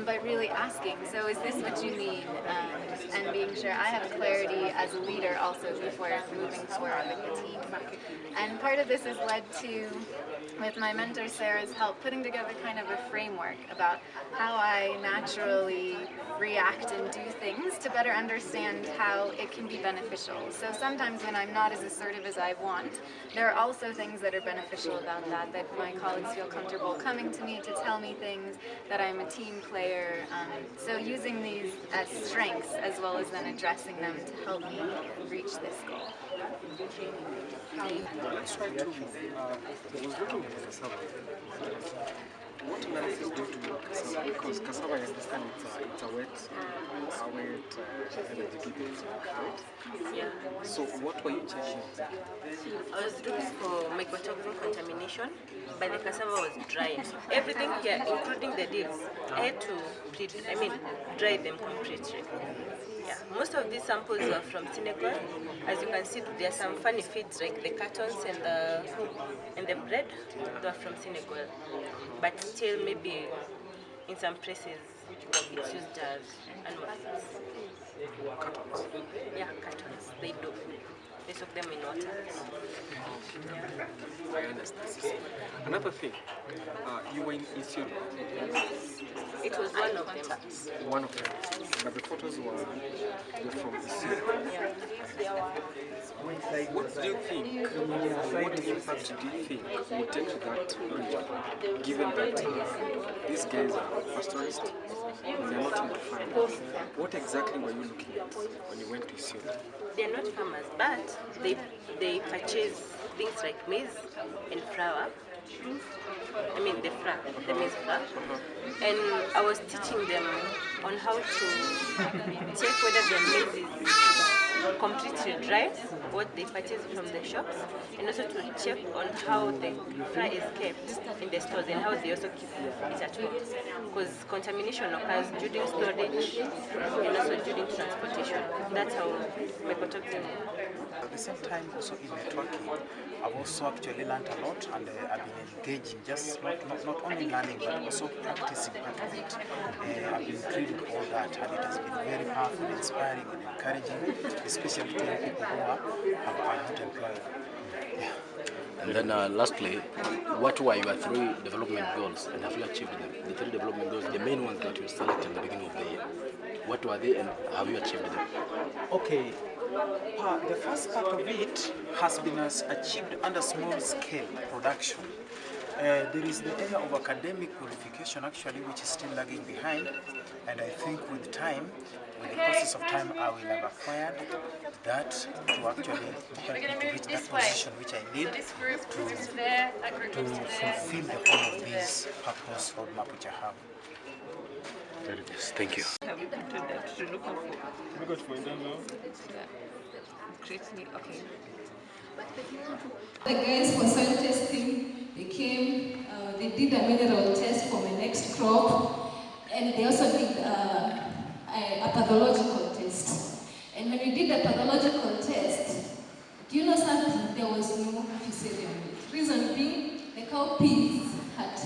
but really asking, so is this what you mean? And being sure I have clarity as a leader also before moving forward with the team. And part of this has led to, with my mentor Sarah's help, putting together kind of a framework about how I naturally react and do things to better understand how it can be beneficial. So sometimes when I'm not as assertive as I want, there are also things that are beneficial about that my colleagues feel comfortable coming to me to tell me things, that I'm a team player. So using these as strengths as well as then addressing them to help me reach this goal. Let's try to, I was looking at cassava. What on earth is due to cassava? Because cassava, I understand it's a wet energy giving snack, right? Yeah. So what were you checking exactly? I was looking for microtoxin contamination, but the cassava was dry. Everything here, including the leaves, I had to dry them completely. Yeah. Most of these samples were from Senegal. As you can see, there are some funny feeds like the cartons and the bread. They are from Senegal, but still maybe in some places it's used as animal feeds. Cartons. Yeah, cartons. They do. They soak them in water. I understand. Another thing, you were in Ethiopia. It was one of them. One of them. But the photos were from Ethiopia. What do you think, what impact do you think would take to that region, given that these guys are pastoralists, they are not into farming? What exactly were you looking at when you went to Ethiopia? They are not farmers, but they purchase things like maize and flour. The maize flour. And I was teaching them on how to check whether their maize is completely dry, what they purchase from the shops, and also to check on how the flour is kept in the stores and how they also keep it at home. Because contamination occurs during storage and also during transportation. That's how mycotoxin. At the same time, also in networking, I've also actually learned a lot, and I've been engaging, just not only learning but also practicing part of it. I've been reading all that, and it has been very powerful, inspiring, and encouraging, especially to young people who are not employed. Yeah. And then lastly, what were your 3 development goals, and have you achieved them? The 3 development goals, the main ones that you selected at the beginning of the year. What were they, and have you achieved them? Okay. The first part of it has been achieved under small-scale production. There is the area of academic qualification actually, which is still lagging behind, and I think with time, with the process of time, I will have acquired that to actually help me to reach that position which I need to fulfill the whole of this purpose roadmap which I have. Very nice. Thank you. Have you put that to look for? We got for now. Okay. The guys for soil testing, they came, they did a mineral test for my next crop, and they also did a pathological test. And when we did the pathological test, do you know something? There was no fusarium. Reason being, the cowpeas had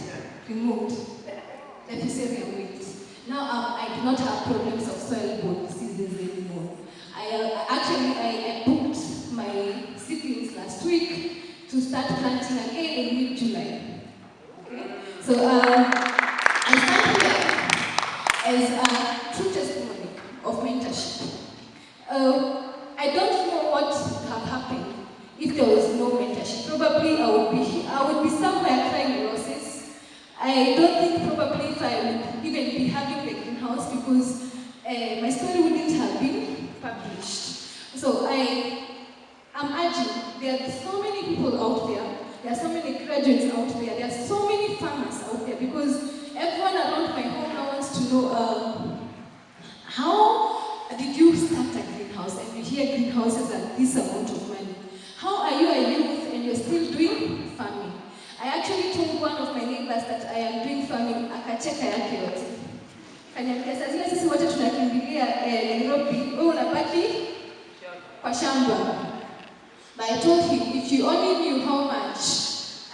removed the fusarium weight. Now I do not have problems of soil-borne diseases anymore. I booked my seedlings last week to start planting again in mid-July. Okay? So I stand here as a true testimony of mentorship. I don't know what would have happened if there was no mentorship. Probably I would be somewhere crying roses. I don't think probably if I would even be having the greenhouse, because my story wouldn't have been published. So I'm urging, there are so many people out there are so many graduates out there are so many farmers out there, because everyone around my home now wants to know how did you start a greenhouse, and you hear greenhouses at this amount of money. How are you a youth and you're still doing farming? I actually told one of my neighbors that I am doing farming, akacheka yake yote. Kaniambia sasa zile sisi wote tunakimbilia Nairobi, wewe unabaki kwa shamba. But I told him, if you only knew how much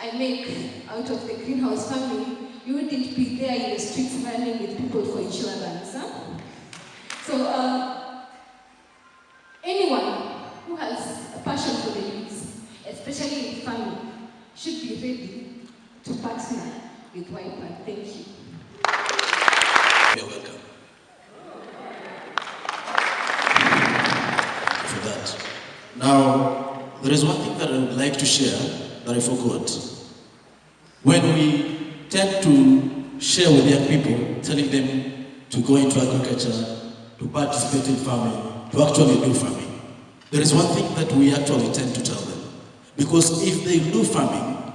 I make out of the greenhouse farming, you wouldn't be there in the streets running with people code for insurance. So anyone who has a passion for the youth, especially in family, should be ready to partner with Ypard. Thank you. You're welcome for that. Now, there is one thing that I would like to share that I forgot. When we tend to share with young people, telling them to go into agriculture, to participate in farming, to actually do farming, there is one thing that we actually tend to tell them. Because if they do farming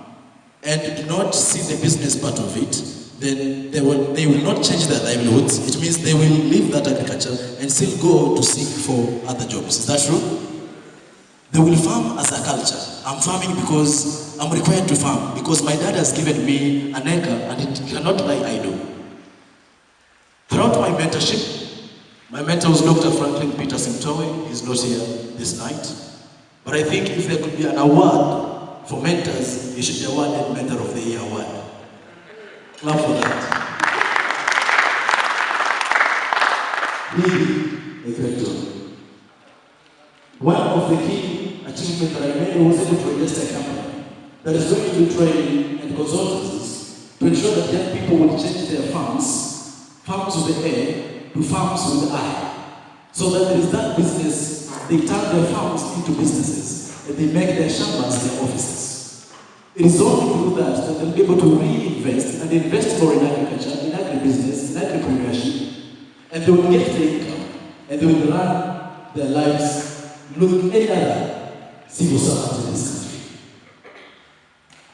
and do not see the business part of it, then they will not change their livelihoods. It means they will leave that agriculture and still go to seek for other jobs. Is that true? They will farm as a culture. I'm farming because I'm required to farm, because my dad has given me an acre and it cannot lie idle. Throughout my mentorship, my mentor was Dr. Franklin Peterson Towe. He's not here this night. But I think if there could be an award for mentors, he should be awarded Mentor of the Year award. Clap for that. Really a great job. One of the key achievements that I made was able to register a company that is going to do training and consultancies to ensure that young people will change their farms with the A, to farms with the I. So that there is that business, they turn their farms into businesses and they make their shambas their offices. It is only through that that they'll be able to reinvest and invest more in agriculture, in agribusiness, in entrepreneurship, and they will get the income and they will run their lives like any other civil servant in this country.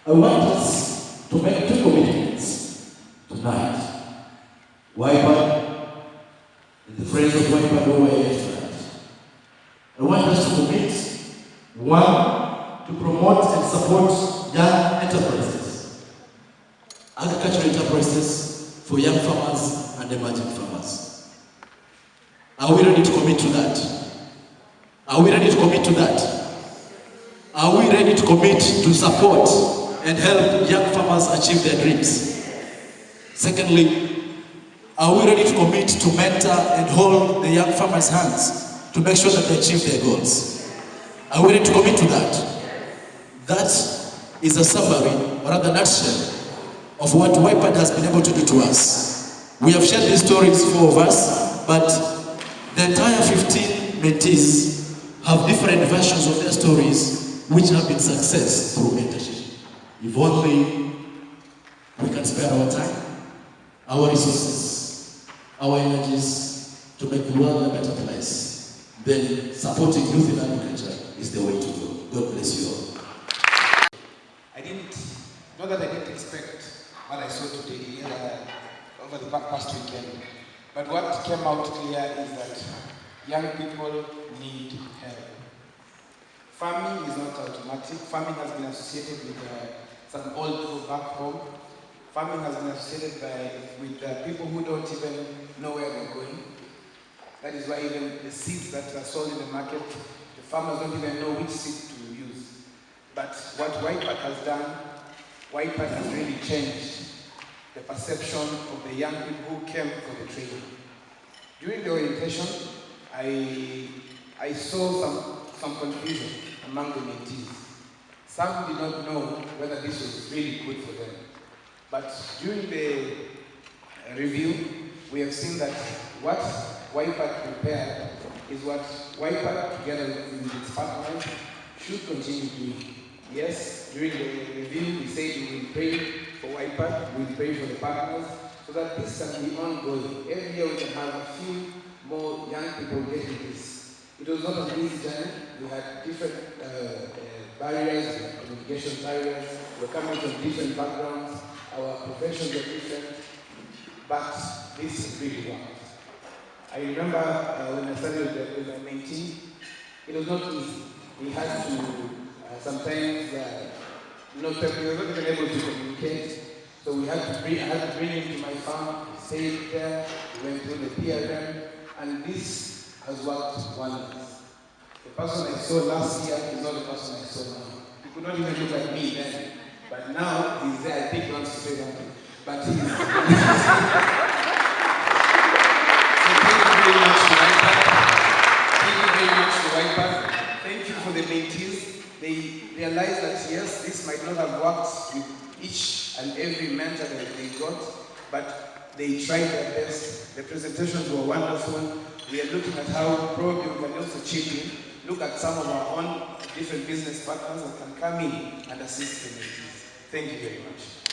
I want us to make two commitments tonight. Ypard and the friends of Ypard who are here tonight. I want us to commit, one, to promote and support young enterprises, agricultural enterprises for young farmers and emerging farmers. Are we ready to commit to that? Are we ready to commit to that? Are we ready to commit to support and help young farmers achieve their dreams? Secondly, are we ready to commit to mentor and hold the young farmers' hands to make sure that they achieve their goals? Are we ready to commit to that? That is a summary, or rather nutshell, of what Ypard has been able to do to us. We have shared these stories, four of us, but the entire 15 mentees have different versions of their stories which have been success through mentorship. If only we can spare our time, our resources, our energies to make the world a better place, then supporting youth in agriculture is the way to go. God bless you all. Not that I didn't expect what I saw today over the past weekend, but what came out clear is that young people need help. Farming is not automatic. Farming has been associated with some old people back home. Farming has been associated with people who don't even know where they're going. That is why even the seeds that are sold in the market, the farmers don't even know which seed to use. But what Ypard has done, Ypard has really changed the perception of the young people who came for the training. During the orientation, I saw some confusion among the mentees. Some did not know whether this was really good for them. But during the review, we have seen that what Ypard prepared is what Ypard, together with its partners, should continue doing. Yes, during the review, we said we will pray for Ypard, we will pray for the partners, so that this can be ongoing. Every year we can have a few more young people getting this. It was not an easy journey. We had different barriers, communication barriers. We're coming from different backgrounds. Our professions are different, but this really worked. I remember when I started with my mentee, it was not easy. We had to sometimes we were not even able to communicate. So I had to bring him to my farm, stayed there, we went through the PRM, and this has worked wonders. The person I saw last year is not the person I saw now. He could not even look like me then, but now he's there. I think he wants to say something. But for the mentees. They realized that yes, this might not have worked with each and every mentor that they got, but they tried their best. The presentations were wonderful. We are looking at how probably we can also chip in, look at some of our own different business partners that can come in and assist the mentees. Thank you very much.